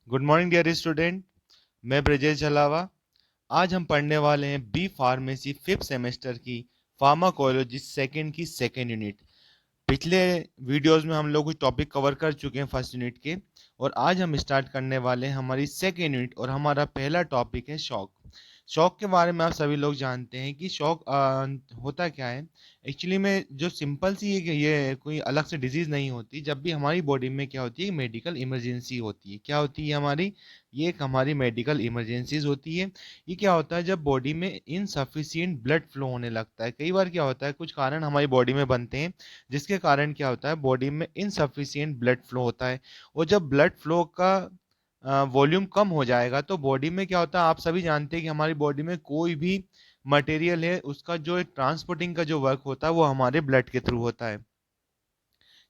Good morning dear student. मैं ब्रजेश जलावा। आज हम पढ़ने वाले हैं बी फार्मेसी फिफ्थ सेमेस्टर की फार्माकोलॉजी सेकंड की सेकंड यूनिट। पिछले वीडियोस में हम लोग कुछ टॉपिक कवर कर चुके हैं फर्स्ट यूनिट के, और आज हम स्टार्ट करने वाले हैं हमारी सेकेंड यूनिट, और हमारा पहला टॉपिक है शॉक। शॉक के बारे में आप सभी लोग जानते हैं कि शॉक होता क्या है। एक्चुअली में जो सिंपल सी ये कोई अलग से डिजीज नहीं होती। जब भी हमारी बॉडी में क्या होती है, मेडिकल इमरजेंसी होती है। क्या होती है हमारी, ये एक हमारी मेडिकल इमरजेंसीज होती है। ये क्या होता है, जब बॉडी में इनसफिशियंट ब्लड फ्लो होने लगता है। कई बार क्या होता है, कुछ कारण हमारी बॉडी में बनते हैं जिसके कारण क्या होता है, बॉडी में इनसफिशियंट ब्लड फ्लो होता है। और जब ब्लड फ्लो का वॉल्यूम कम हो जाएगा तो बॉडी में क्या होता है, आप सभी जानते हैं कि हमारी बॉडी में कोई भी मटेरियल है उसका जो ट्रांसपोर्टिंग का जो वर्क होता है वो हमारे ब्लड के थ्रू होता है।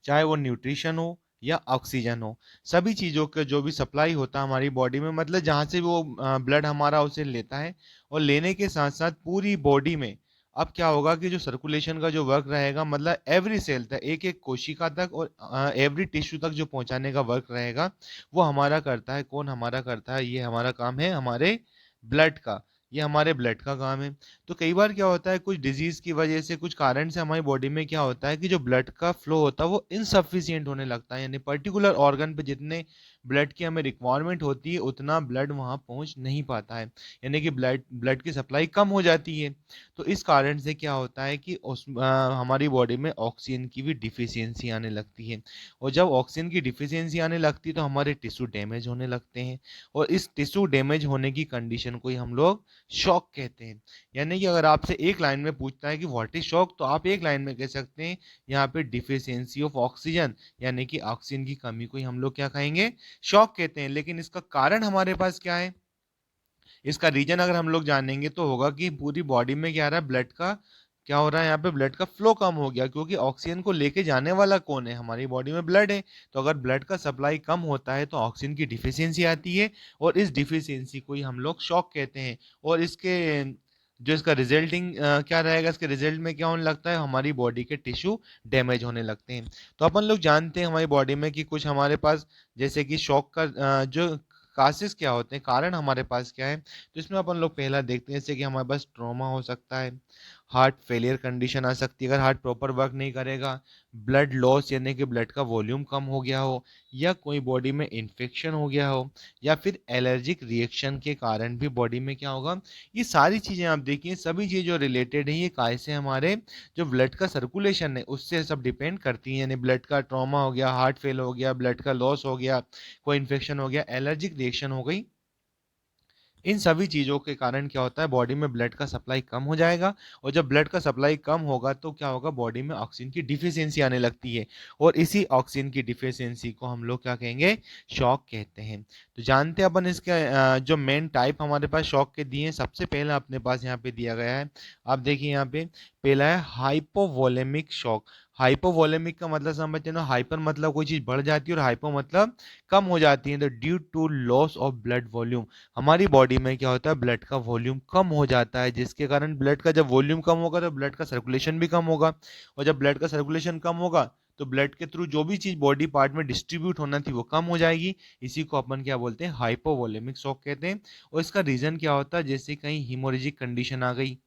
चाहे वो न्यूट्रिशन हो या ऑक्सीजन हो, सभी चीज़ों का जो भी सप्लाई होता है हमारी बॉडी में, मतलब जहाँ से वो ब्लड हमारा उसे लेता है। और लेने के साथ साथ पूरी बॉडी में अब क्या होगा कि जो सर्कुलेशन का जो वर्क रहेगा, मतलब एवरी सेल तक, एक एक कोशिका तक और एवरी टिश्यू तक जो पहुंचाने का वर्क रहेगा वो हमारा करता है। कौन हमारा करता है, ये हमारा काम है हमारे ब्लड का। ये हमारे ब्लड का काम है। तो कई बार क्या होता है, कुछ डिजीज की वजह से, कुछ कारण से हमारी बॉडी में क्या होता है कि जो ब्लड का फ्लो होता है वो इनसफिशियंट होने लगता है। यानी पर्टिकुलर ऑर्गन पे जितने ब्लड की हमें रिक्वायरमेंट होती है उतना ब्लड वहां पहुंच नहीं पाता है। यानी कि ब्लड ब्लड की सप्लाई कम हो जाती है। तो इस कारण से क्या होता है कि हमारी बॉडी में ऑक्सीजन की भी डिफिशियंसी आने लगती है। और जब ऑक्सीजन की डिफिशियंसी आने लगती है तो हमारे टिश्यू डैमेज होने लगते हैं। और इस टिश्यू डैमेज होने की कंडीशन को ही हम लोग शॉक कहते हैं। यानी कि अगर आपसे एक लाइन में पूछता है कि व्हाट इज शॉक, तो आप एक लाइन में कह सकते हैं यहाँ पे डिफिशियंसी ऑफ ऑक्सीजन, यानी कि ऑक्सीजन की कमी को ही हम लोग क्या कहेंगे, शॉक कहते हैं। लेकिन इसका कारण हमारे पास क्या है, इसका रीजन अगर हम लोग जानेंगे तो होगा कि पूरी बॉडी में क्या आ रहा है, ब्लड का क्या हो रहा है, यहाँ पे ब्लड का फ्लो कम हो गया। क्योंकि ऑक्सीजन को लेके जाने वाला कौन है, हमारी बॉडी में ब्लड है। तो अगर ब्लड का सप्लाई कम होता है तो ऑक्सीजन की डिफिशियंसी आती है, और इस डिफिशियंसी को ही हम लोग शॉक कहते हैं। और इसके जो इसका रिजल्टिंग क्या रहेगा, इसके रिजल्ट में क्या होने लगता है, हमारी बॉडी के टिश्यू डैमेज होने लगते हैं। तो अपन लोग जानते हैं हमारी बॉडी में कि कुछ हमारे पास, जैसे कि शॉक का जो कासेस क्या होते हैं, कारण हमारे पास क्या है। तो इसमें अपन लोग पहला देखते हैं, जैसे कि हमारे पास ट्रॉमा हो सकता है, हार्ट फेलियर कंडीशन आ सकती है, अगर हार्ट प्रॉपर वर्क नहीं करेगा, ब्लड लॉस यानी कि ब्लड का वॉल्यूम कम हो गया हो, या कोई बॉडी में इन्फेक्शन हो गया हो, या फिर एलर्जिक रिएक्शन के कारण भी बॉडी में क्या होगा। ये सारी चीज़ें आप देखिए, सभी चीज़ जो रिलेटेड है ये काय से, हमारे जो ब्लड का सर्कुलेशन है उससे सब डिपेंड करती है। यानी ब्लड का ट्रॉमा हो गया, हार्ट फेल हो गया, ब्लड का लॉस हो गया, कोई इन्फेक्शन हो गया, एलर्जिक रिएक्शन हो गई, इन सभी चीज़ों के कारण क्या होता है, बॉडी में ब्लड का सप्लाई कम हो जाएगा। और जब ब्लड का सप्लाई कम होगा तो क्या होगा, बॉडी में ऑक्सीजन की डिफिशियंसी आने लगती है। और इसी ऑक्सीजन की डिफिशियंसी को हम लोग क्या कहेंगे, शॉक कहते हैं। तो जानते हैं अपन इसके जो मेन टाइप हमारे पास शॉक के दिए हैं। सबसे पहला अपने पास यहाँ पे दिया गया है, आप देखिए यहाँ पे पहला है हाइपोवोलेमिक शॉक। हाइपोवोलेमिक का मतलब समझते ना, हाइपर मतलब कोई चीज़ बढ़ जाती है और हाइपो मतलब कम हो जाती है। तो due to loss of blood volume, हमारी बॉडी में क्या होता है, ब्लड का वॉल्यूम कम हो जाता है, जिसके कारण ब्लड का जब वॉल्यूम कम होगा तो ब्लड का सर्कुलेशन भी कम होगा। और जब ब्लड का सर्कुलेशन कम होगा तो ब्लड के थ्रू जो भी चीज बॉडी पार्ट में डिस्ट्रीब्यूट होना थी वो कम हो जाएगी। इसी को अपन क्या बोलते हैं, हाइपोवोलेमिक शॉक कहते हैं। और इसका रीजन क्या होता है, जैसे कहीं हिमोरेजिक कंडीशन आ गई,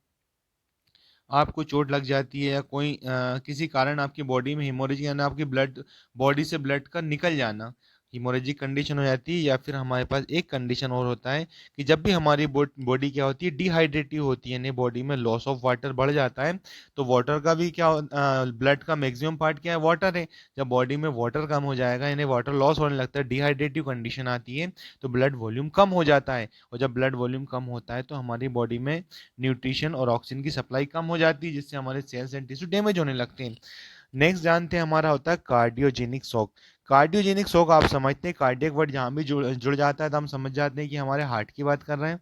आपको चोट लग जाती है, या कोई किसी कारण आपकी बॉडी में हिमोरेज, यानी आपकी ब्लड, बॉडी से ब्लड का निकल जाना, हिमोरेजिक कंडीशन हो जाती है। या फिर हमारे पास एक कंडीशन और होता है कि जब भी हमारी बॉडी क्या होती है, डिहाइड्रेटिव होती है, यानी बॉडी में लॉस ऑफ वाटर बढ़ जाता है। तो वाटर का भी क्या, ब्लड का मैक्सिमम पार्ट क्या है, वाटर है। जब बॉडी में वाटर कम हो जाएगा, यानी वाटर लॉस होने लगता है, डिहाइड्रेटिव कंडीशन आती है, तो ब्लड वॉल्यूम कम हो जाता है। और जब ब्लड वॉल्यूम कम होता है तो हमारी बॉडी में न्यूट्रिशन और ऑक्सीजन की सप्लाई कम हो जाती है, जिससे हमारे सेल्स एंड टिश्यू डैमेज होने लगते हैं। नेक्स्ट जानते हैं, हमारा होता है कार्डियोजेनिक शॉक। कार्डियोजेनिक शॉक आप समझते हैं, कार्डियक वर्ड जहाँ भी जुड़ जुड़ जाता है तो हम समझ जाते हैं कि हमारे हार्ट की बात कर रहे हैं।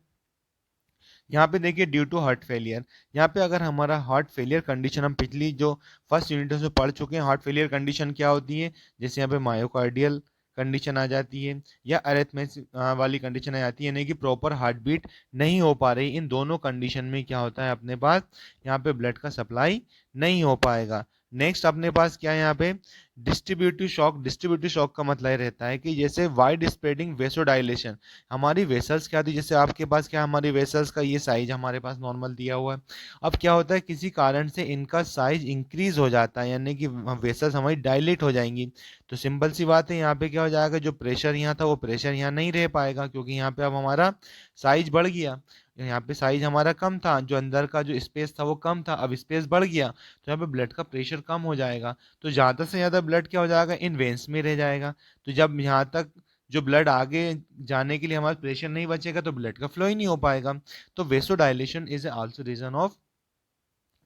यहाँ पे देखिए ड्यू टू हार्ट फेलियर, यहाँ पे अगर हमारा हार्ट फेलियर कंडीशन, हम पिछली जो फर्स्ट यूनिट में पढ़ चुके हैं, हार्ट फेलियर कंडीशन क्या होती है, जैसे यहाँ पे मायोकार्डियल कंडीशन आ जाती है, या अरेथमेस वाली कंडीशन आ जाती है, यानी कि प्रॉपर हार्ट बीट नहीं हो पा रही। इन दोनों कंडीशन में क्या होता है, अपने पास यहाँ पे ब्लड का सप्लाई नहीं हो पाएगा। नेक्स्ट अपने पास क्या है यहाँ पे, डिस्ट्रीब्यूटिव शॉक का मतलब ये रहता है कि जैसे वाइड स्प्रेडिंग वेसोडाइलेशन, हमारी वेसल्स क्या थी, जैसे आपके पास क्या, हमारी वेसल्स का ये साइज हमारे पास नॉर्मल दिया हुआ है। अब क्या होता है, किसी कारण से इनका साइज इंक्रीज हो जाता है, यानी कि वेसल्स हमारी डायलेट हो जाएंगी। तो सिंपल सी बात है, यहाँ पे क्या हो जाएगा, जो प्रेशर यहाँ था वो प्रेशर यहाँ नहीं रह पाएगा, क्योंकि यहाँ पे अब हमारा साइज बढ़ गया। यहाँ पे साइज हमारा कम था, जो अंदर का जो स्पेस था वो कम था, अब स्पेस बढ़ गया, तो यहाँ पे ब्लड का प्रेशर कम हो जाएगा। तो ज़्यादा से ज़्यादा ब्लड क्या हो जाएगा, इन वेन्स में रह जाएगा। तो जब यहाँ तक जो ब्लड आगे जाने के लिए हमारा प्रेशर नहीं बचेगा, तो ब्लड का फ्लो ही नहीं हो पाएगा। तो vasodilation is also reason of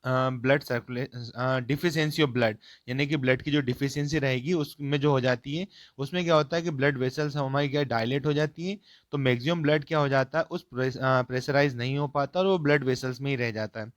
blood circulation, deficiency of blood, यानी कि ब्लड की जो डिफिशियंसी रहेगी उसमें जो हो जाती है, उसमें क्या होता है कि ब्लड वेसल्स हमारी क्या डायलेट हो जाती है, तो मैक्सिमम ब्लड क्या हो जाता है, उस प्रेशराइज नहीं हो पाता और वो ब्लड वेसल्स में ही रह जाता है।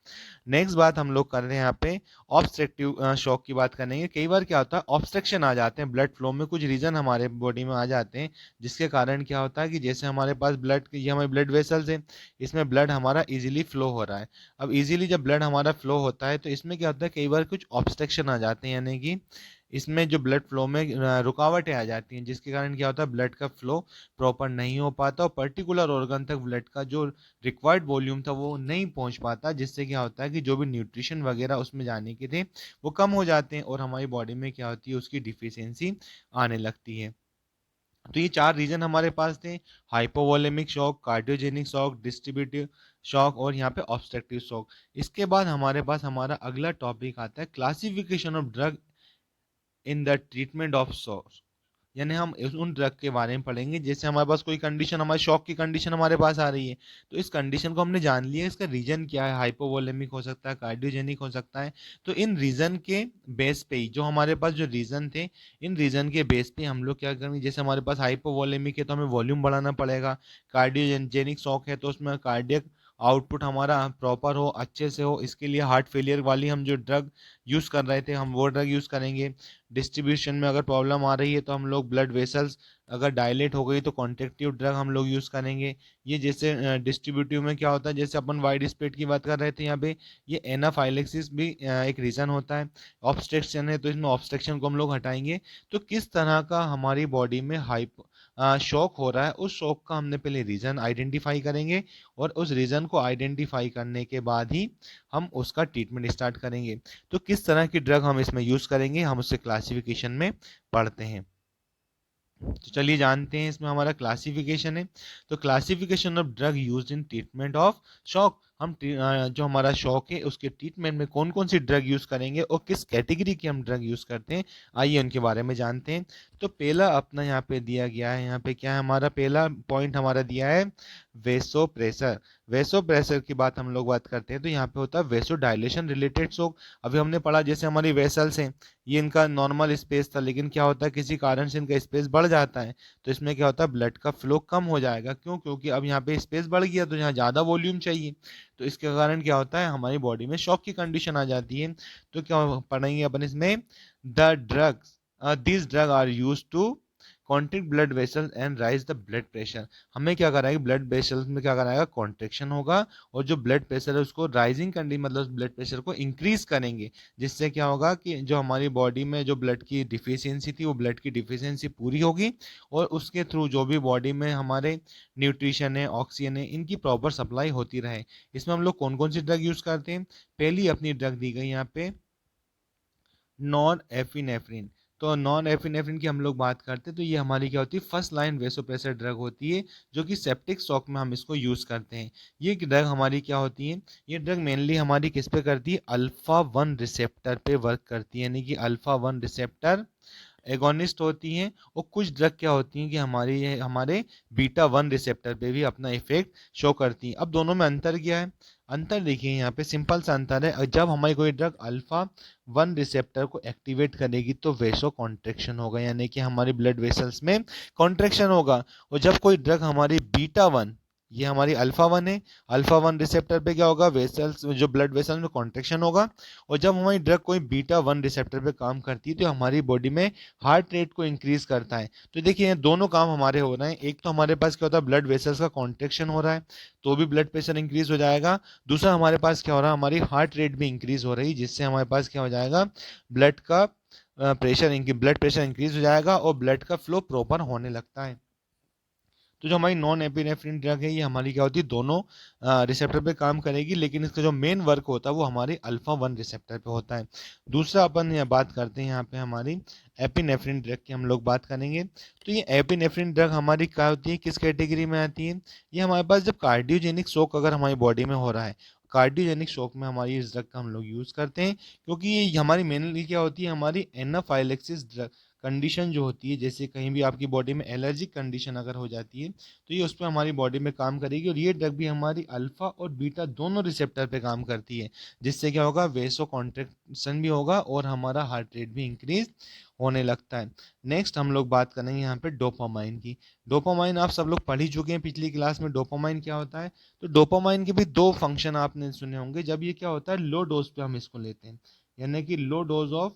नेक्स्ट बात हम लोग कर रहे हैं यहाँ पे, ऑब्स्ट्रक्टिव शॉक की बात करेंगे। कई बार क्या होता है, ऑब्स्ट्रक्शन आ जाते हैं ब्लड फ्लो में, कुछ रीजन हमारे बॉडी में आ जाते हैं, जिसके कारण क्या होता है कि जैसे हमारे पास ब्लड, ये हमारे ब्लड वेसल्स है, इसमें ब्लड हमारा इजीली फ्लो हो रहा है। अब इजीली जब ब्लड हमारा फ्लो होता है, तो इसमें क्या होता है, कई बार कुछ ऑब्स्ट्रक्शन आ जाते हैं, यानी कि इसमें जो ब्लड फ्लो में रुकावटें आ जाती हैं, जिसके कारण क्या होता है, ब्लड का फ्लो प्रॉपर नहीं हो पाता और पर्टिकुलर ऑर्गन तक ब्लड का जो रिक्वायर्ड वॉल्यूम था वो नहीं पहुंच पाता, जिससे क्या होता है कि जो भी न्यूट्रिशन वगैरह उसमें जाने के थे वो कम हो जाते हैं, और हमारी बॉडी में क्या होती है, उसकी डिफिशियंसी आने लगती है। तो ये चार रीजन हमारे पास थे, hypovolemic shock, cardiogenic shock, distributive shock और यहाँ पे ऑब्स्ट्रक्टिव शॉक। इसके बाद हमारे पास हमारा अगला टॉपिक आता है, classification of drug in the treatment of shock, यानी हम उन ड्रग के बारे में पढ़ेंगे। जैसे हमारे पास कोई कंडीशन, हमारी शॉक की कंडीशन हमारे पास आ रही है, तो इस कंडीशन को हमने जान लिया, इसका रीजन क्या है, हाइपोवोलेमिक हो सकता है, कार्डियोजेनिक हो सकता है। तो इन रीजन के बेस पे ही, जो हमारे पास जो रीजन थे, इन रीजन के बेस पे हम लोग क्या करेंगे, जैसे हमारे पास हाइपोवोलेमिक है तो हमें वॉल्यूम बढ़ाना पड़ेगा, कार्डियोजेनिक शॉक है तो उसमें कार्डियक आउटपुट हमारा प्रॉपर हो, अच्छे से हो, इसके लिए हार्ट फेलियर वाली हम जो ड्रग यूज़ कर रहे थे हम वो ड्रग यूज़ करेंगे। डिस्ट्रीब्यूशन में अगर प्रॉब्लम आ रही है तो हम लोग ब्लड वेसल्स अगर डायलेट हो गई तो कॉन्ट्रेक्टिव ड्रग हम लोग यूज़ करेंगे। ये जैसे डिस्ट्रीब्यूटिव में क्या होता है, जैसे अपन वाइड स्प्रेड की बात कर रहे थे, यहाँ पे ये एनाफाइलेक्सिस भी एक रीज़न होता है। ऑब्स्ट्रक्शन है तो इसमें ऑब्स्ट्रक्शन को हम लोग हटाएंगे। तो किस तरह का हमारी बॉडी में शॉक हो रहा है, उस शॉक का हमने पहले रीज़न आइडेंटिफाई करेंगे, और उस रीज़न को आइडेंटिफाई करने के बाद ही हम उसका ट्रीटमेंट स्टार्ट करेंगे। तो किस तरह की ड्रग हम इसमें यूज़ करेंगे, हम उससे क्लासिफिकेशन में पढ़ते हैं। तो चलिए जानते हैं, इसमें हमारा क्लासिफिकेशन है। तो classification of drug used in treatment of shock, हम जो हमारा शॉक है उसके ट्रीटमेंट में कौन कौन सी ड्रग यूज़ करेंगे और किस कैटेगरी की हम ड्रग यूज़ करते हैं, आइए उनके बारे में जानते हैं। तो पहला अपना यहाँ पे दिया गया है, यहाँ पे क्या है, हमारा पहला पॉइंट हमारा दिया है वेसो प्रेशर। वेसो प्रेशर की बात हम लोग बात करते हैं तो यहाँ पे होता है वेसो डायलेशन रिलेटेड शॉक। अभी हमने पढ़ा जैसे हमारी वेसल्स हैं, ये इनका नॉर्मल स्पेस था, लेकिन क्या होता है किसी कारण से इनका स्पेस बढ़ जाता है, तो इसमें क्या होता है, ब्लड का फ्लो कम हो जाएगा। क्यों? क्योंकि अब यहाँ पे स्पेस बढ़ गया तो यहाँ ज़्यादा वॉल्यूम चाहिए, तो इसके कारण क्या होता है, हमारी बॉडी में शॉक की कंडीशन आ जाती है। तो क्या पढ़ेंगे अपन इसमें, the drugs this drug are use to contract blood vessels and raise the blood pressure. हमें क्या कराएगा, ब्लड वेसल्स में क्या कराएगा, कॉन्ट्रेक्शन होगा, और जो ब्लड प्रेशर है उसको राइजिंग कंडीशन, मतलब ब्लड प्रेशर को इंक्रीज करेंगे, जिससे क्या होगा कि जो हमारी बॉडी में जो ब्लड की डिफिशियंसी थी वो ब्लड की डिफिशियंसी पूरी होगी, और उसके थ्रू जो भी बॉडी में हमारे न्यूट्रिशन है, ऑक्सीजन है, इनकी प्रॉपर सप्लाई होती रहे। इसमें हम लोग कौन कौन सी ड्रग यूज करते हैं, पहली अपनी ड्रग दी गई यहाँ पे नॉन एफिनेफ्रिन। तो नॉन एफिनेफ्रिन की हम लोग बात करते हैं तो ये हमारी क्या होती है, फर्स्ट लाइन वेसोप्रेसर ड्रग होती है, जो कि सेप्टिक शॉक में हम इसको यूज़ करते हैं। ये ड्रग हमारी क्या होती है, ये ड्रग मेनली हमारी किस पे करती है, अल्फा वन रिसेप्टर पे वर्क करती है, यानी कि अल्फा वन रिसेप्टर एगोनिस्ट होती हैं। और कुछ ड्रग क्या होती हैं कि हमारे बीटा वन रिसेप्टर पे भी अपना इफेक्ट शो करती हैं। अब दोनों में अंतर क्या है, अंतर देखिए यहाँ पे सिंपल सा अंतर है, जब हमारी कोई ड्रग अल्फा वन रिसेप्टर को एक्टिवेट करेगी तो वेसो कॉन्ट्रेक्शन होगा, यानी कि हमारी ब्लड वेसल्स में कॉन्ट्रेक्शन होगा। और जब कोई ड्रग हमारी बीटा वन, ये हमारी अल्फा वन है, अल्फा वन रिसेप्टर पे क्या होगा, वेसल्स जो ब्लड वेसल्स में कॉन्ट्रेक्शन होगा। और जब हमारी ड्रग कोई बीटा वन रिसेप्टर पे काम करती है तो हमारी बॉडी में हार्ट रेट को इंक्रीज करता है। तो देखिए दोनों काम हमारे हो रहे हैं, एक तो हमारे पास क्या होता है, ब्लड वेसल्स का कॉन्ट्रेक्शन हो रहा है तो भी ब्लड प्रेशर इंक्रीज हो जाएगा। दूसरा हमारे पास क्या हो रहा है, हमारी हार्ट रेट भी इंक्रीज हो रही है, जिससे हमारे पास क्या हो जाएगा, ब्लड का प्रेशर ब्लड प्रेशर इंक्रीज हो जाएगा और ब्लड का फ्लो प्रॉपर होने लगता है। तो जो हमारी नॉन एपिनेफ्रिन ड्रग है ये हमारी क्या होती है, दोनों रिसेप्टर पे काम करेगी, लेकिन इसका जो मेन वर्क होता है वो हमारे अल्फा 1 रिसेप्टर पे होता है। दूसरा अपन यहाँ बात करते हैं यहाँ पे हमारी एपिनेफ्रिन ड्रग की हम लोग बात करेंगे। तो ये एपिनेफ्रिन ड्रग हमारी क्या होती है, किस कैटेगरी में आती है, ये हमारे पास जब कार्डियोजेनिक शॉक अगर हमारी बॉडी में हो रहा है, कार्डियोजेनिक शॉक में हमारी इस ड्रग का हम लोग यूज़ करते हैं, क्योंकि ये हमारी मेनली क्या होती है, हमारी एनाफाइलेक्सिस ड्रग कंडीशन जो होती है, जैसे कहीं भी आपकी बॉडी में एलर्जिक कंडीशन अगर हो जाती है तो ये उस पर हमारी बॉडी में काम करेगी, और ये ड्रग भी हमारी अल्फा और बीटा दोनों रिसेप्टर पे काम करती है, जिससे क्या होगा, वेसो कॉन्ट्रैक्शन भी होगा और हमारा हार्ट रेट भी इंक्रीज होने लगता है। नेक्स्ट हम लोग बात करेंगे यहाँ पे डोपामाइन की। डोपामाइन आप सब लोग पढ़ ही चुके हैं पिछली क्लास में, डोपामाइन क्या होता है। तो डोपामाइन के भी दो फंक्शन आपने सुने होंगे, जब ये क्या होता है लो डोज पे हम इसको लेते हैं, यानी कि लो डोज ऑफ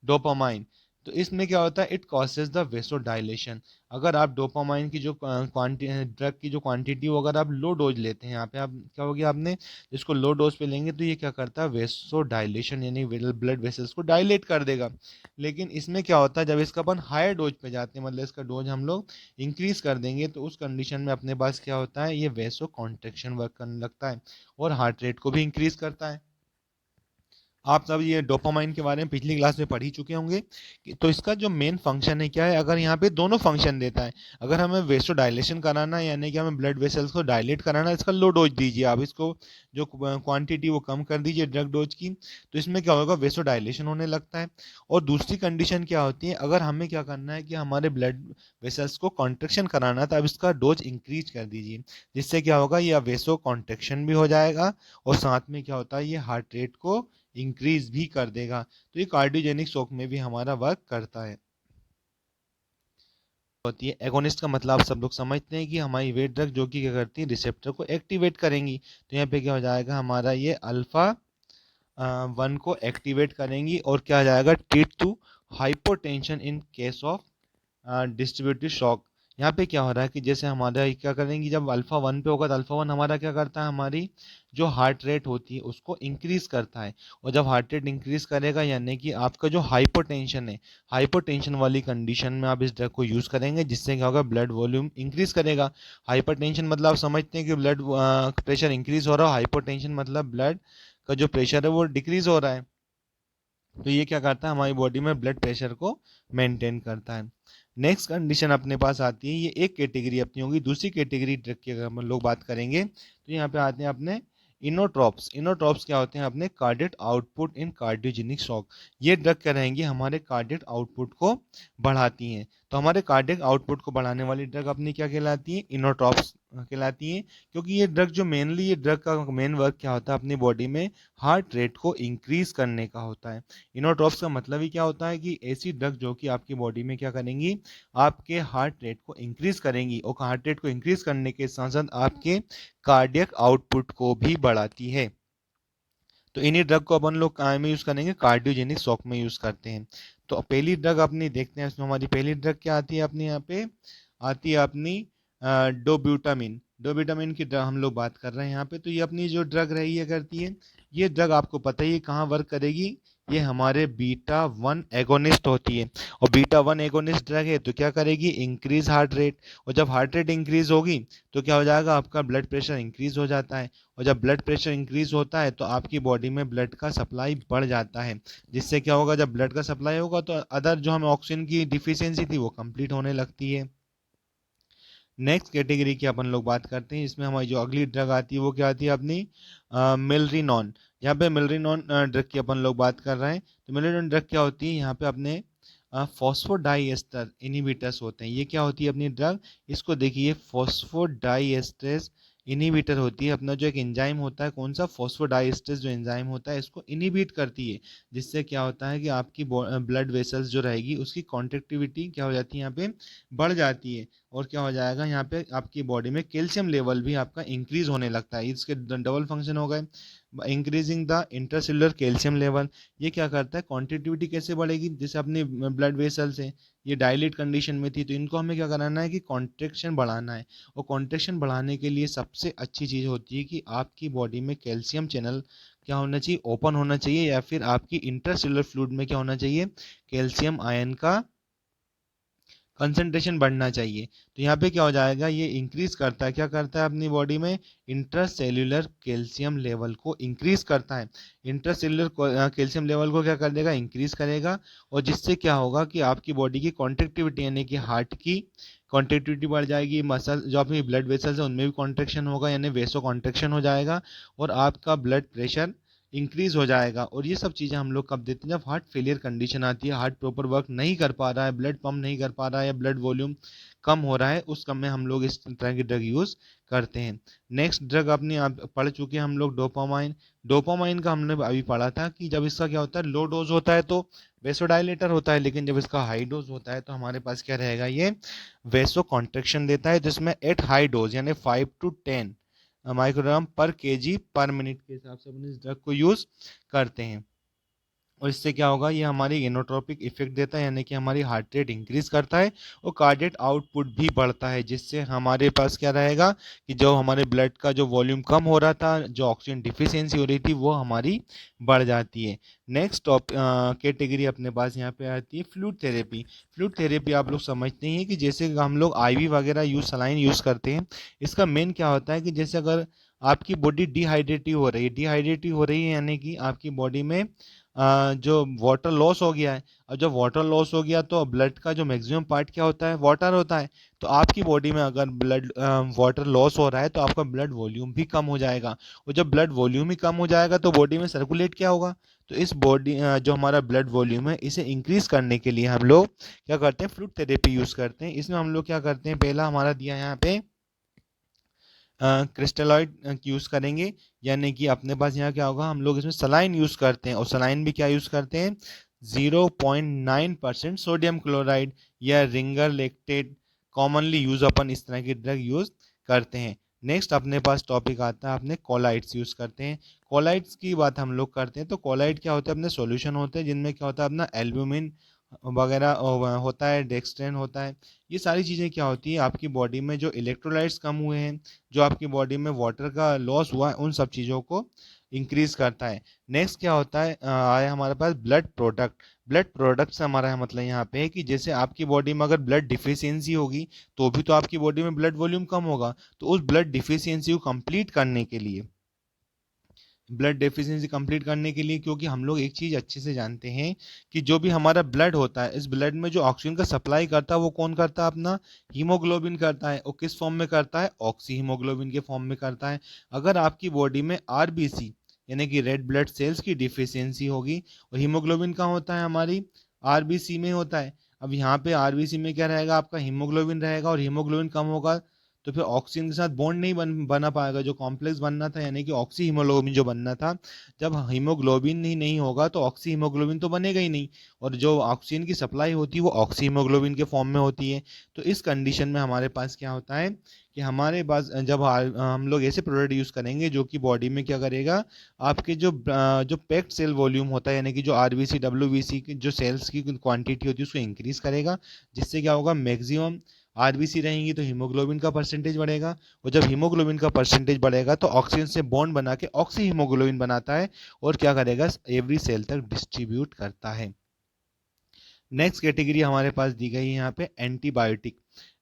डोपामाइन, तो इसमें क्या होता है, इट कॉजेज द वेसो डायलेशन। अगर आप डोपामाइन की जो ड्रग की जो क्वांटिटी हो, अगर आप लो डोज लेते हैं, यहाँ पे आप क्या हो गया, आपने इसको लो डोज पे लेंगे तो ये क्या करता है, वेसो डायलेशन यानी ब्लड वेसल्स को डायलेट कर देगा। लेकिन इसमें क्या होता है, जब इसका अपन हायर डोज पे जाते हैं, मतलब इसका डोज हम लोग इंक्रीज कर देंगे, तो उस कंडीशन में अपने पास क्या होता है, ये वेसो कॉन्ट्रेक्शन वर्क करने लगता है और हार्ट रेट को भी इंक्रीज करता है। आप सब ये डोपामाइन के बारे में पिछली क्लास में पढ़ ही चुके होंगे तो इसका जो मेन फंक्शन है क्या है, अगर यहाँ पे दोनों फंक्शन देता है, अगर हमें वेसो डायलेशन कराना है, यानी कि हमें ब्लड वेसल्स को डायलेट कराना है, इसका लो डोज दीजिए आप इसको, जो क्वांटिटी वो कम कर दीजिए ड्रग डोज की, तो इसमें क्या होगा, वेसो डायलेशन होने लगता है। और दूसरी कंडीशन क्या होती है, अगर हमें क्या करना है कि हमारे ब्लड वेसल्स को कॉन्ट्रेक्शन कराना है, तो अब इसका डोज इंक्रीज कर दीजिए, जिससे क्या होगा, यह वेसो कॉन्ट्रेक्शन भी हो जाएगा और साथ में क्या होता है, ये हार्ट रेट को इंक्रीज भी कर देगा। तो ये कार्डियोजेनिक शॉक में भी हमारा वर्क करता है। होती है एगोनिस्ट का मतलब आप सब लोग समझते हैं कि हमारी वे ड्रग जो कि क्या करती है, रिसेप्टर को एक्टिवेट करेंगी, तो यहाँ पे क्या हो जाएगा, हमारा ये अल्फा 1 को एक्टिवेट करेंगी और क्या आ जाएगा, treat to hypotension in case of distributive shock. यहाँ पे क्या हो रहा है कि जैसे हमारा क्या करेंगे, जब अल्फा 1 पे होगा तो अल्फा 1 हमारा क्या करता है, हमारी जो हार्ट रेट होती है उसको इंक्रीज करता है, और जब हार्ट रेट इंक्रीज करेगा यानी कि आपका जो हाइपोटेंशन है, हाइपोटेंशन वाली कंडीशन में आप इस ड्रग को यूज करेंगे, जिससे क्या होगा, ब्लड वॉल्यूम इंक्रीज करेगा। हाइपरटेंशन मतलब आप समझते हैं कि ब्लड प्रेशर इंक्रीज हो रहा है, हाइपोटेंशन मतलब ब्लड का जो प्रेशर है वो डिक्रीज हो रहा है, तो ये क्या करता है, हमारी बॉडी में ब्लड प्रेशर को मेंटेन करता है। नेक्स्ट कंडीशन अपने पास आती है, ये एक कैटेगरी अपनी होगी। दूसरी कैटेगरी ड्रग की अगर हम लोग बात करेंगे तो यहाँ पे आते हैं अपने इनोट्रॉप्स। इनोट्रॉप्स क्या होते हैं, अपने कार्डियक आउटपुट इन कार्डियोजेनिक शॉक। ये ड्रग क्या रहेंगी, हमारे कार्डियक आउटपुट को बढ़ाती हैं। तो हमारे कार्डियक आउटपुट को बढ़ाने वाली ड्रग अपनी क्या कहलाती है, इनोट्रॉप्स कहलाती हैं, क्योंकि ये ड्रग जो मेनली, ये ड्रग का मेन वर्क क्या होता है अपनी बॉडी में हार्ट रेट को इंक्रीज करने का होता है। इनोट्रॉप्स का मतलब ही क्या होता है कि ऐसी ड्रग जो कि आपकी बॉडी में क्या करेंगी, आपके हार्ट रेट को इंक्रीज करेंगी, और हार्ट रेट को इंक्रीज करने के साथ साथ आपके कार्डियक आउटपुट को भी बढ़ाती है। तो इन्हीं ड्रग को अपन लोग कहाँ में यूज करेंगे, कार्डियोजेनिक शॉक में यूज करते हैं। तो पहली ड्रग अपनी देखते हैं, इसमें हमारी पहली ड्रग क्या आती है अपनी, यहाँ पे आती है अपनी डोब्यूटामिन। डोब्यूटामिन की ड्रग हम लोग बात कर रहे हैं यहाँ पे। तो ये अपनी जो ड्रग रही है करती है, ये ड्रग आपको पता ही है कहाँ वर्क करेगी, ये हमारे बीटा 1 एगोनिस्ट होती है, और बीटा 1 एगोनिस्ट ड्रग है तो क्या करेगी, इंक्रीज हार्ट रेट, और जब हार्ट रेट इंक्रीज होगी तो क्या हो जाएगा, आपका ब्लड प्रेशर इंक्रीज हो जाता है, और जब ब्लड प्रेशर इंक्रीज होता है तो आपकी बॉडी में ब्लड का सप्लाई बढ़ जाता है, जिससे क्या होगा, जब ब्लड का सप्लाई होगा तो अदर जो हमें ऑक्सीजन की डिफिशियंसी थी वो कंप्लीट होने लगती है। नेक्स्ट कैटेगरी की अपन लोग बात करते हैं, इसमें हमारी जो अगली ड्रग आती है वो क्या आती है अपनी, मिलरिनॉन। यहाँ पे मिलरिनॉन ड्रग की अपन लोग बात कर रहे हैं। तो मिलरिनॉन ड्रग क्या होती है, यहाँ पे अपने फॉस्फोडाइएस्टर इनहिबिटर्स होते हैं। ये क्या होती है अपनी ड्रग, इसको देखिए, फॉस्फोडाइएस्ट्रेस इनहिबिटर होती है। अपना जो एक एंजाइम होता है, कौन सा, फॉस्फोडाइएस्ट्रेस जो एंजाइम होता है, इसको इनहिबिट करती है, जिससे क्या होता है कि आपकी ब्लड वेसल्स जो रहेगी उसकी कॉन्ट्रेक्टिविटी क्या हो जाती है, यहाँ पे बढ़ जाती है, और क्या हो जाएगा, यहाँ पे आपकी बॉडी में कैल्शियम लेवल भी आपका इंक्रीज होने लगता है। इसके डबल फंक्शन हो गए, increasing the intercellular calcium level. ये क्या करता है, कॉन्ट्रेक्टिविटी कैसे बढ़ेगी, जैसे अपनी ब्लड वेसल्स है, ये डायलेट कंडीशन में थी, तो इनको हमें क्या कराना है कि कॉन्ट्रेक्शन बढ़ाना है, और कॉन्ट्रेक्शन बढ़ाने के लिए सबसे अच्छी चीज़ होती है कि आपकी बॉडी में कैल्शियम चैनल क्या होना चाहिए, ओपन होना चाहिए, या फिर आपकी इंट्रासेलुलर फ्लूइड में क्या होना चाहिए, कैल्शियम आयन का कंसंट्रेशन बढ़ना चाहिए। तो यहाँ पे क्या हो जाएगा, ये इंक्रीज करता है, क्या करता है अपनी बॉडी में, इंट्रासेल्यूलर कैल्शियम लेवल को इंक्रीज करता है। इंट्रासेल्यूलर कैल्शियम लेवल को क्या कर देगा, इंक्रीज करेगा, और जिससे क्या होगा कि आपकी बॉडी की कॉन्ट्रेक्टिविटी यानी कि हार्ट की कॉन्ट्रेक्टिविटी बढ़ जाएगी, मसल जो अपनी ब्लड वेसल्स है उनमें भी कॉन्ट्रेक्शन होगा यानी वेसो कॉन्ट्रेक्शन हो जाएगा, और आपका ब्लड प्रेशर इंक्रीज हो जाएगा। और ये सब चीज़ें हम लोग कब देते हैं, जब हार्ट फेलियर कंडीशन आती है, हार्ट प्रॉपर वर्क नहीं कर पा रहा है, ब्लड पंप नहीं कर पा रहा है, या ब्लड वॉल्यूम कम हो रहा है, उस कम में हम लोग इस तरह की ड्रग यूज़ करते हैं। नेक्स्ट ड्रग अपनी आप पढ़ चुके हैं हम लोग, डोपामाइन। डोपामाइन का हमने अभी पढ़ा था कि जब इसका क्या होता है, लो डोज होता है तो वेसोडाइलेटर होता है, लेकिन जब इसका हाई डोज होता है तो हमारे पास क्या रहेगा, ये वेसो कॉन्ट्रेक्शन देता है, जिसमें एट हाई डोज यानी 5 to 10 माइक्रोग्राम पर केजी पर मिनट के हिसाब से अपने इस ड्रग को यूज़ करते हैं। और इससे क्या होगा, ये हमारी इनोट्रोपिक इफेक्ट देता है यानी कि हमारी हार्ट रेट इंक्रीज करता है, और कार्डियक आउटपुट भी बढ़ता है, जिससे हमारे पास क्या रहेगा कि जो हमारे ब्लड का जो वॉल्यूम कम हो रहा था, जो ऑक्सीजन डिफिशियंसी हो रही थी, वो हमारी बढ़ जाती है। नेक्स्ट टॉप कैटेगरी अपने पास यहाँ पे आती है फ्लूइड थेरेपी। फ्लूइड थेरेपी आप लोग समझते हैं कि जैसे हम लोग आईवी वगैरह सलाइन यूज़ करते हैं, इसका मेन क्या होता है कि जैसे अगर आपकी बॉडी डिहाइड्रेटिव हो रही है यानी कि आपकी बॉडी में जो वाटर लॉस हो गया है, और जब वाटर लॉस हो गया तो ब्लड का जो मैक्सिमम पार्ट क्या होता है, वाटर होता है। तो आपकी बॉडी में अगर ब्लड वाटर लॉस हो रहा है तो आपका ब्लड वॉल्यूम भी कम हो जाएगा, और जब ब्लड वॉल्यूम ही कम हो जाएगा तो बॉडी में सर्कुलेट क्या होगा, तो इस बॉडी जो हमारा ब्लड वॉल्यूम है इसे इंक्रीज करने के लिए हम लोग क्या करते हैं, फ्लूइड थेरेपी यूज करते हैं। इसमें हम लोग क्या करते हैं, पहला हमारा दिया यहाँ पे क्रिस्टलॉइड यूज़ करेंगे, यानी कि अपने पास यहाँ क्या होगा, हम लोग इसमें सलाइन यूज़ करते हैं, और सलाइन भी क्या यूज़ करते हैं, 0.9% सोडियम क्लोराइड या रिंगर लेक्टेट कॉमनली यूज अपन इस तरह की ड्रग यूज़ करते हैं। नेक्स्ट अपने पास टॉपिक आता है, अपने कोलाइड्स यूज़ करते हैं। कोलाइड्स की बात हम लोग करते हैं तो कोलाइड क्या होते हैं, अपने सॉल्यूशन होते हैं जिनमें क्या होता है, अपना एल्ब्यूमिन वगैरह होता है, डेक्सट्रेन होता है। ये सारी चीज़ें क्या होती है, आपकी बॉडी में जो इलेक्ट्रोलाइट्स कम हुए हैं, जो आपकी बॉडी में वाटर का लॉस हुआ है, उन सब चीज़ों को इंक्रीज करता है। नेक्स्ट क्या होता है, आया हमारे पास ब्लड प्रोडक्ट। ब्लड प्रोडक्ट से हमारा मतलब यहाँ पे है कि जैसे आपकी बॉडी में अगर ब्लड डिफिशियंसी होगी तो भी तो आपकी बॉडी में ब्लड वॉल्यूम कम होगा, तो उस ब्लड डिफिशियंसी को कंप्लीट करने के लिए, ब्लड डेफिशिएंसी कंप्लीट करने के लिए, क्योंकि हम लोग एक चीज़ अच्छे से जानते हैं कि जो भी हमारा ब्लड होता है, इस ब्लड में जो ऑक्सीजन का सप्लाई करता है वो कौन करता है, अपना हीमोग्लोबिन करता है। और किस फॉर्म में करता है, ऑक्सी हीमोग्लोबिन के फॉर्म में करता है। अगर आपकी बॉडी में आरबीसी यानी कि रेड ब्लड सेल्स की डिफिशियंसी होगी, और हीमोग्लोबिन कहाँ होता है, हमारी आरबीसी में होता है। अब यहाँ पे आरबीसी में क्या रहेगा, आपका हीमोग्लोबिन रहेगा, और हीमोग्लोबिन कम होगा तो फिर ऑक्सीजन के साथ बॉन्ड नहीं बना पाएगा, जो कॉम्प्लेक्स बनना था यानी कि ऑक्सी हीमोग्लोबिन जो बनना था, जब हीमोग्लोबिन ही नहीं होगा तो ऑक्सी हीमोग्लोबिन तो बनेगा ही नहीं, और जो ऑक्सीजन की सप्लाई होती है वो ऑक्सी हीमोग्लोबिन के फॉर्म में होती है। तो इस कंडीशन में हमारे पास क्या होता है कि हमारे पास जब हम लोग ऐसे प्रोडक्ट यूज़ करेंगे जो कि बॉडी में क्या करेगा, आपके जो पैक्ड सेल वॉल्यूम होता है यानी कि जो आरबीसी डब्ल्यूबीसी की जो सेल्स की क्वांटिटी होती है उसको इंक्रीज करेगा, जिससे क्या होगा, मैक्सिमम आरबीसी रहेंगी तो हीमोग्लोबिन का परसेंटेज बढ़ेगा, और जब हीमोग्लोबिन का परसेंटेज बढ़ेगा तो ऑक्सीजन से बॉन्ड बना के ऑक्सी हीमोग्लोबिन बनाता है, और क्या करेगा, एवरी सेल तक डिस्ट्रीब्यूट करता है। नेक्स्ट कैटेगरी हमारे पास दी गई है यहाँ पे एंटीबायोटिक।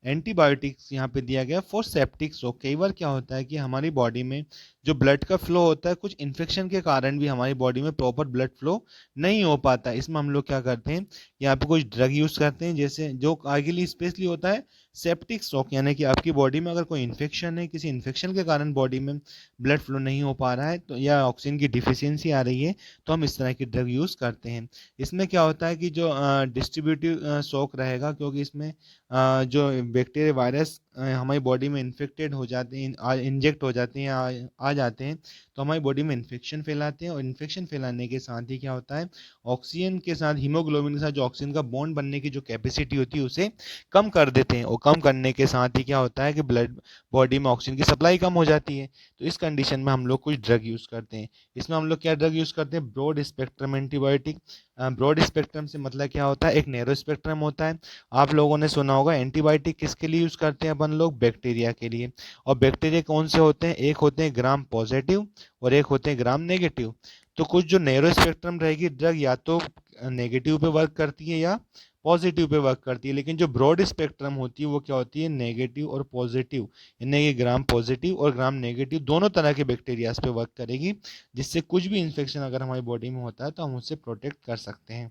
एंटीबायोटिक्स यहाँ पे दिया गया फॉर सेप्टिक शॉक। कई बार क्या होता है कि हमारी बॉडी में जो ब्लड का फ्लो होता है, कुछ इन्फेक्शन के कारण भी हमारी बॉडी में प्रॉपर ब्लड फ्लो नहीं हो पाता है। इसमें हम लोग क्या करते हैं, यहाँ पे कुछ ड्रग यूज़ करते हैं, जैसे जो आगे लिए स्पेशली होता है सेप्टिक शॉक, यानी कि आपकी बॉडी में अगर कोई इन्फेक्शन है, किसी इन्फेक्शन के कारण बॉडी में ब्लड फ्लो नहीं हो पा रहा है तो, या ऑक्सीजन की डिफिशियंसी आ रही है, तो हम इस तरह की ड्रग यूज़ करते हैं। इसमें क्या होता है कि जो डिस्ट्रीब्यूटिव शॉक रहेगा, क्योंकि इसमें जो बैक्टीरिया वायरस हमारी बॉडी में इन्फेक्टेड हो जाते हैं, इंजेक्ट हो जाते हैं, आ जाते हैं, तो हमारी बॉडी में इन्फेक्शन फैलाते हैं, और इन्फेक्शन फैलाने के साथ ही क्या होता है, ऑक्सीजन के साथ हीमोग्लोबिन के साथ जो ऑक्सीजन का बॉन्ड बनने की जो कैपेसिटी होती है उसे कम कर देते हैं, और कम करने के साथ ही क्या होता है कि ब्लड बॉडी में ऑक्सीजन की सप्लाई कम हो जाती है। तो इस कंडीशन में हम लोग कुछ ड्रग यूज़ करते हैं। इसमें हम लोग क्या ड्रग यूज़ करते हैं? Broad spectrum antibiotic. Broad spectrum से मतलब क्या होता है? एक नैरो स्पेक्ट्रम होता है। आप लोगों ने सुना होगा एंटीबायोटिक किसके लिए यूज़ करते हैं अपन लोग? बैक्टीरिया के लिए। और बैक्टीरिया कौन से होते हैं? एक होते हैं ग्राम पॉजिटिव और एक होते हैं ग्राम नेगेटिव। तो कुछ जो नैरो स्पेक्ट्रम रहेगी ड्रग या तो नेगेटिव पे वर्क करती है या पॉजिटिव पे वर्क करती है, लेकिन जो ब्रॉड स्पेक्ट्रम होती है वो क्या होती है? नेगेटिव और पॉजिटिव, यानी कि ग्राम पॉजिटिव और ग्राम नेगेटिव दोनों तरह के बैक्टीरियाज पे वर्क करेगी, जिससे कुछ भी इन्फेक्शन अगर हमारी बॉडी में होता है तो हम उससे प्रोटेक्ट कर सकते हैं।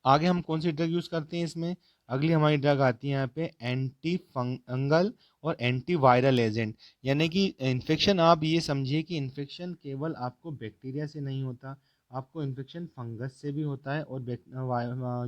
आगे हम कौन सी ड्रग यूज़ करते हैं इसमें? अगली हमारी ड्रग आती है यहाँ पे एंटी फंगल और एंटी वायरल एजेंट। यानी कि इन्फेक्शन, आप ये समझिए कि इन्फेक्शन केवल आपको बैक्टीरिया से नहीं होता, आपको इन्फेक्शन फंगस से भी होता है और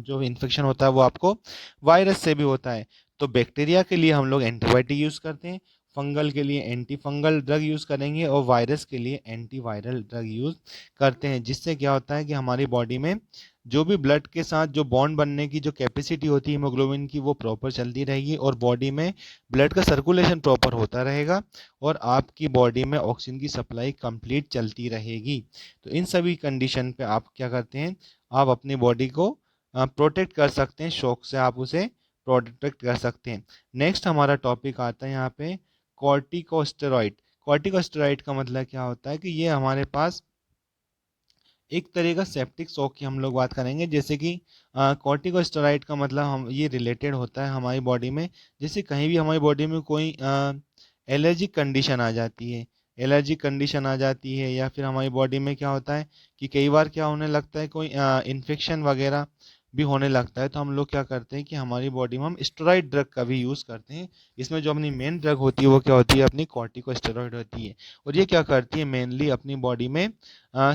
जो इन्फेक्शन होता है वो आपको वायरस से भी होता है। तो बैक्टीरिया के लिए हम लोग एंटीबायोटिक यूज़ करते हैं, फंगल के लिए एंटी फंगल ड्रग यूज़ करेंगे और वायरस के लिए एंटी वायरल ड्रग यूज़ करते हैं। जिससे क्या होता है कि हमारी बॉडी में जो भी ब्लड के साथ जो बॉन्ड बनने की जो कैपेसिटी होती है हीमोग्लोबिन की, वो प्रॉपर चलती रहेगी और बॉडी में ब्लड का सर्कुलेशन प्रॉपर होता रहेगा और आपकी बॉडी में ऑक्सीजन की सप्लाई कंप्लीट चलती रहेगी। तो इन सभी कंडीशन पे आप क्या करते हैं? आप अपनी बॉडी को प्रोटेक्ट कर सकते हैं, शॉक से आप उसे प्रोटेक्ट कर सकते हैं। नेक्स्ट हमारा टॉपिक आता है यहाँ पे कॉर्टिकोस्टेरॉइड। कॉर्टिकोस्टेरॉइड का मतलब क्या होता है कि ये हमारे पास एक तरह का सेप्टिक शॉक की हम लोग बात करेंगे। जैसे कि कॉर्टिकोस्टेरॉइड का मतलब हम ये रिलेटेड होता है हमारी बॉडी में, जैसे कहीं भी हमारी बॉडी में कोई एलर्जिक कंडीशन आ जाती है, एलर्जिक कंडीशन आ जाती है या फिर हमारी बॉडी में क्या होता है कि कई बार क्या होने लगता है, कोई इन्फेक्शन वगैरह भी होने लगता है, तो हम लोग क्या करते हैं कि हमारी बॉडी में हम स्टेरॉइड ड्रग का भी यूज़ करते हैं। इसमें जो अपनी मेन ड्रग होती है वो क्या होती है? अपनी कॉर्टिकोस्टेरॉइड होती है। और ये क्या करती है? मेनली अपनी बॉडी में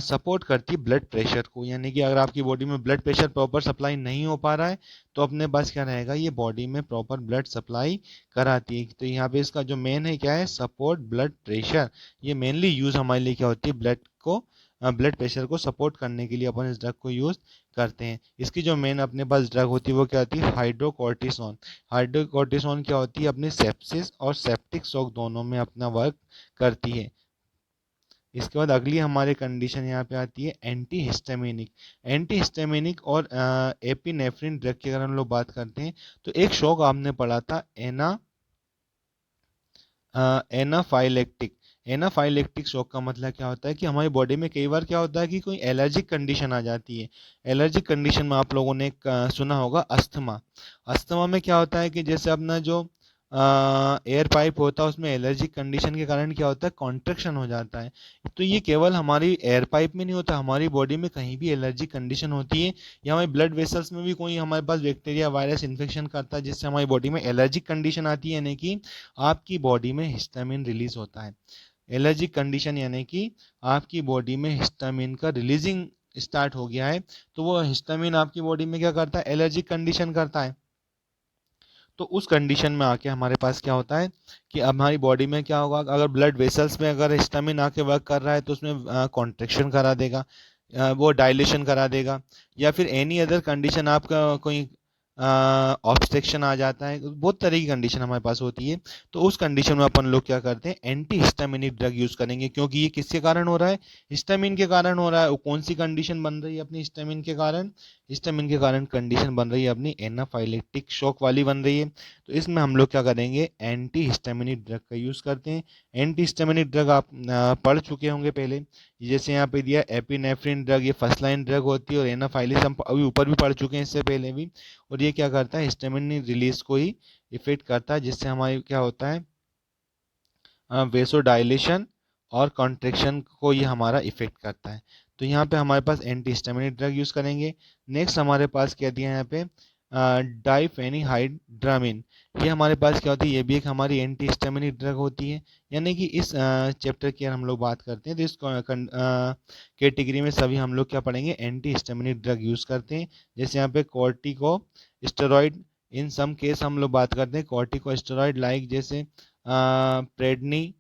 सपोर्ट करती है ब्लड प्रेशर को। यानी कि अगर आपकी बॉडी में ब्लड प्रेशर प्रॉपर सप्लाई नहीं हो पा रहा है तो अपने पास क्या रहेगा? ये बॉडी में प्रॉपर ब्लड सप्लाई कराती है। तो यहाँ पे इसका जो मेन है क्या है? Support blood pressure. ये मेनली यूज़ हमारे लिए क्या होती है? ब्लड प्रेशर को सपोर्ट करने के लिए अपन इस ड्रग को यूज़ करते हैं। इसकी जो मेन अपने पास ड्रग होती है वो क्या होती है? हाइड्रोकोर्टिसोन। हाइड्रोकोर्टिसोन क्या होती है? अपने सेप्सिस और सेप्टिक शॉक दोनों में अपना वर्क करती है। इसके बाद अगली हमारे कंडीशन यहाँ पे आती है एंटी हिस्टामिनिक। एंटी हिस्टामिनिक और एपिनेफ्रिन ड्रग की अगर हम लोग बात करते हैं तो एक शॉक आपने पढ़ा था एनाफाइलेक्टिक। एनाफाइलेक्टिक शॉक का मतलब क्या होता है कि हमारी बॉडी में कई बार क्या होता है कि कोई एलर्जिक कंडीशन आ जाती है। एलर्जिक कंडीशन में आप लोगों ने सुना होगा अस्थमा। अस्थमा में क्या होता है कि जैसे अपना जो एयर पाइप होता है उसमें एलर्जिक कंडीशन के कारण क्या होता है? कॉन्ट्रैक्शन हो जाता है। तो ये केवल हमारी एयर पाइप में नहीं होता, हमारी बॉडी में कहीं भी एलर्जिक कंडीशन होती है या हमारे ब्लड वेसल्स में भी कोई हमारे पास बैक्टीरिया वायरस इन्फेक्शन करता है जिससे हमारी बॉडी में एलर्जिक कंडीशन आती है, यानी कि आपकी बॉडी में हिस्टामिन रिलीज होता है। एलर्जिक कंडीशन यानी कि आपकी बॉडी में हिस्टामिन का रिलीजिंग स्टार्ट हो गया है, तो वो हिस्टामिन आपकी बॉडी में क्या करता है? एलर्जिक कंडीशन करता है। तो उस कंडीशन में आके हमारे पास क्या होता है कि अब हमारी बॉडी में क्या होगा? अगर ब्लड वेसल्स में अगर हिस्टामिन आके वर्क कर रहा है तो उसमें कॉन्ट्रेक्शन करा देगा, वो डायलेशन करा देगा, या फिर एनी अदर कंडीशन आपका कोई ऑब्स्ट्रक्शन आ जाता है। बहुत तरह की कंडीशन हमारे पास होती है। तो उस कंडीशन में अपन लोग क्या करते हैं? एंटी हिस्टामिनिक ड्रग यूज करेंगे, क्योंकि ये किसके कारण हो रहा है? हिस्टामिन के कारण हो रहा है। वो कौन सी कंडीशन बन रही है अपनी हिस्टामिन के कारण? हिस्टामिन के कारण कंडीशन बन रही है अपनी एनाफाइलेक्टिक शॉक वाली बन रही है। तो इसमें हम लोग क्या करेंगे? एंटी हिस्टामिनिक ड्रग का यूज़ करते हैं। एंटी हिस्टामिनिक ड्रग आप पढ़ चुके होंगे पहले, जैसे यहाँ पे दिया एपिनेफ्रिन ड्रग, ये फर्स्ट लाइन ड्रग होती है, और एनाफाइलिस हम अभी ऊपर भी पढ़ चुके हैं इससे पहले भी। और ये क्या करता है? हिस्टामिन रिलीज को ही इफेक्ट करता है, जिससे हमारी क्या होता है? वेसोडाइलेशन और कॉन्ट्रेक्शन को ये हमारा इफेक्ट करता है। तो यहाँ पे हमारे पास एंटी हिस्टामिनिक ड्रग यूज़ करेंगे। नेक्स्ट हमारे पास क्या दिया है यहाँ पे? डाइफेनिहाइड्रामिन। ये हमारे पास क्या होती है? ये भी एक हमारी एंटी हिस्टामिनिक ड्रग होती है। यानी कि इस चैप्टर की अगर हम लोग बात करते हैं तो इस कैटेगरी में सभी हम लोग क्या पढ़ेंगे? एंटी हिस्टामिनिक ड्रग यूज़ करते हैं। जैसे यहाँ पे कॉर्टिको स्टेरॉइड, इन सम केस हम लोग बात करते हैं कॉर्टिको स्टेरॉइड लाइक, जैसे प्रेडनी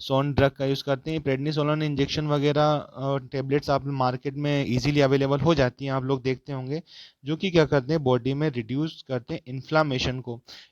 सोन ड्रग का यूज़ करते हैं। प्रेडनिसोलोन इंजेक्शन वगैरह टेबलेट्स आप मार्केट में इजीली अवेलेबल हो जाती हैं, आप लोग देखते होंगे, जो कि क्या करते हैं बॉडी में रिड्यूस करते हैं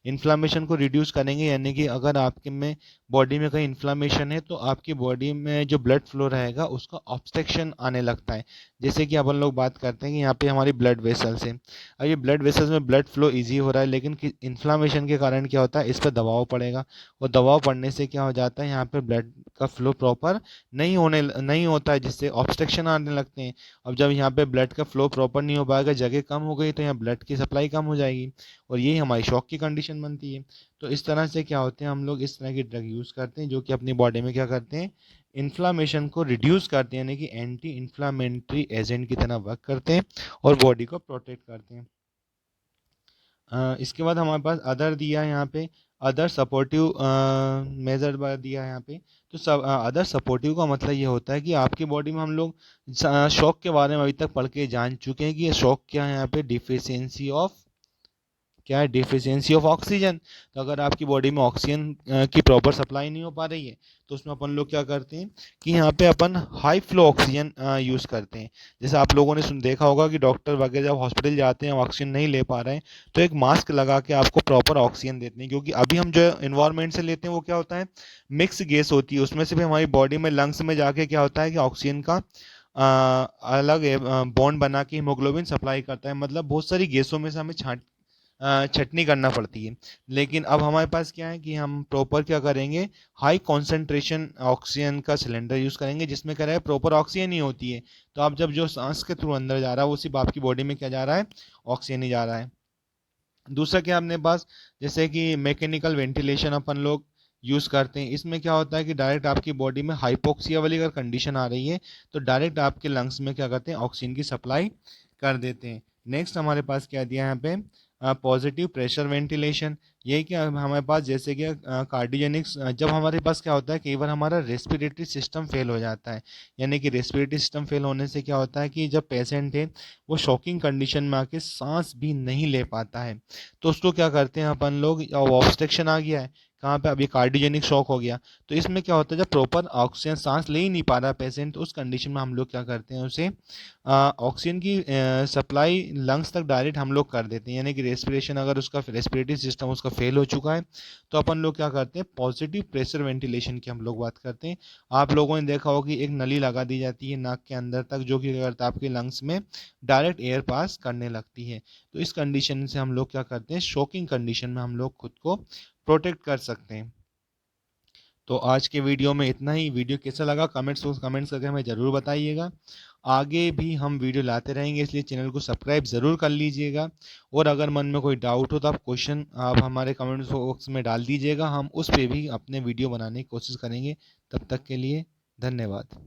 इन्फ्लामेशन को रिड्यूस करेंगे, यानी कि अगर आपके में बॉडी में कहीं इन्फ्लामेशन है तो आपकी बॉडी में जो ब्लड फ्लो रहेगा उसका ऑब्स्ट्रक्शन आने लगता है। जैसे कि अपन लोग बात करते हैं कि यहाँ पे हमारी ब्लड वेसल्स है, अब ये ब्लड वेसल्स में ब्लड फ्लो ईजी हो रहा है, लेकिन इन्फ्लामेशन के कारण क्या होता है, इस पर दबाव पड़ेगा, और दबाव पड़ने से क्या हो जाता है, यहाँ पे ब्लड का फ्लो प्रॉपर नहीं होता है, जिससे ऑब्स्ट्रक्शन आने लगते हैं। अब जब यहाँ पे ब्लड का फ्लो प्रॉपर नहीं हो पाएगा, जगह कम हो गई, तो यहाँ ब्लड की सप्लाई कम हो जाएगी, और यही हमारी शॉक की कंडीशन बनती है। तो इस तरह से क्या होते हैं, हम लोग इस तरह की ड्रग यूज़ करते हैं जो कि अपनी बॉडी में क्या करते हैं, इन्फ्लामेशन को रिड्यूस करते हैं, यानी कि एंटी इन्फ्लामेटरी एजेंट की तरह वर्क करते हैं और बॉडी को प्रोटेक्ट करते हैं। इसके बाद हमारे पास अदर दिया है यहाँ पे, अदर सपोर्टिव मेजर दिया है यहाँ पे। तो सब अदर सपोर्टिव का मतलब ये होता है कि आपकी बॉडी में हम लोग शॉक के बारे में अभी तक पढ़ के जान चुके हैं कि ये शॉक क्या है, यहाँ पे डिफिशियंसी ऑफ क्या है, डिफिशियंसी ऑफ ऑक्सीजन। तो अगर आपकी बॉडी में ऑक्सीजन की प्रॉपर सप्लाई नहीं हो पा रही है, तो उसमें अपन लोग क्या करते हैं कि यहाँ पे अपन हाई फ्लो ऑक्सीजन यूज़ करते हैं। जैसे आप लोगों ने देखा होगा कि डॉक्टर वगैरह जब हॉस्पिटल जाते हैं, ऑक्सीजन नहीं ले पा रहे हैं, तो एक मास्क लगा के आपको प्रॉपर ऑक्सीजन देते हैं, क्योंकि अभी हम जो इन्वायरमेंट से लेते हैं वो क्या होता है, मिक्स गैस होती है, उसमें से भी हमारी बॉडी में लंग्स में जाके क्या होता है कि ऑक्सीजन का अलग बॉन्ड बना के हीमोग्लोबिन सप्लाई करता है, मतलब बहुत सारी गैसों में से हमें छटनी करना पड़ती है। लेकिन अब हमारे पास क्या है कि हम प्रॉपर क्या करेंगे, हाई कॉन्सेंट्रेशन ऑक्सीजन का सिलेंडर यूज़ करेंगे, जिसमें क्या है प्रॉपर ऑक्सीजन ही होती है। तो आप जब जो सांस के थ्रू अंदर जा रहा है वो सिर्फ आपकी बॉडी में क्या जा रहा है, ऑक्सीजन ही जा रहा है। दूसरा क्या अपने पास, जैसे कि मैकेनिकल वेंटिलेशन अपन लोग यूज़ करते हैं, इसमें क्या होता है कि डायरेक्ट आपकी बॉडी में हाइपोक्सिया वाली अगर कंडीशन आ रही है, तो डायरेक्ट आपके लंग्स में क्या करते हैं, ऑक्सीजन की सप्लाई कर देते हैं। नेक्स्ट हमारे पास क्या दिया है यहाँ पे, पॉजिटिव प्रेशर वेंटिलेशन। यही क्या हमारे पास, जैसे कि कार्डियोजेनिक्स, जब हमारे पास क्या होता है, कई बार हमारा रेस्पिरेटरी सिस्टम फेल हो जाता है, यानी कि रेस्पिरेटरी सिस्टम फेल होने से क्या होता है कि जब पेशेंट है वो शॉकिंग कंडीशन में आके सांस भी नहीं ले पाता है, तो उसको क्या करते हैं अपन लोग, ऑब्स्ट्रक्शन आ गया है कहाँ पे, अभी कार्डियोजेनिक शॉक हो गया, तो इसमें क्या होता है, जब प्रॉपर ऑक्सीजन सांस ले ही नहीं पा रहा पेशेंट, तो उस कंडीशन में हम लोग क्या करते हैं, उसे ऑक्सीजन की सप्लाई लंग्स तक डायरेक्ट हम लोग कर देते हैं, यानी कि रेस्पिरेशन अगर उसका रेस्पिरेटरी सिस्टम उसका फेल हो चुका है, तो अपन लोग क्या करते हैं, पॉजिटिव प्रेशर वेंटिलेशन की हम लोग बात करते हैं। आप लोगों ने देखा होगा कि एक नली लगा दी जाती है नाक के अंदर तक, जो कि क्या करता है, आपके लंग्स में डायरेक्ट एयर पास करने लगती है। तो इस कंडीशन से हम लोग क्या करते हैं, शॉकिंग कंडीशन में हम लोग खुद को प्रोटेक्ट कर सकते हैं। तो आज के वीडियो में इतना ही। वीडियो कैसा लगा कमेंट्स करके हमें ज़रूर बताइएगा। आगे भी हम वीडियो लाते रहेंगे, इसलिए चैनल को सब्सक्राइब ज़रूर कर लीजिएगा, और अगर मन में कोई डाउट हो तो आप क्वेश्चन आप हमारे कमेंट बॉक्स में डाल दीजिएगा, हम उस पर भी अपने वीडियो बनाने की कोशिश करेंगे। तब तक के लिए धन्यवाद।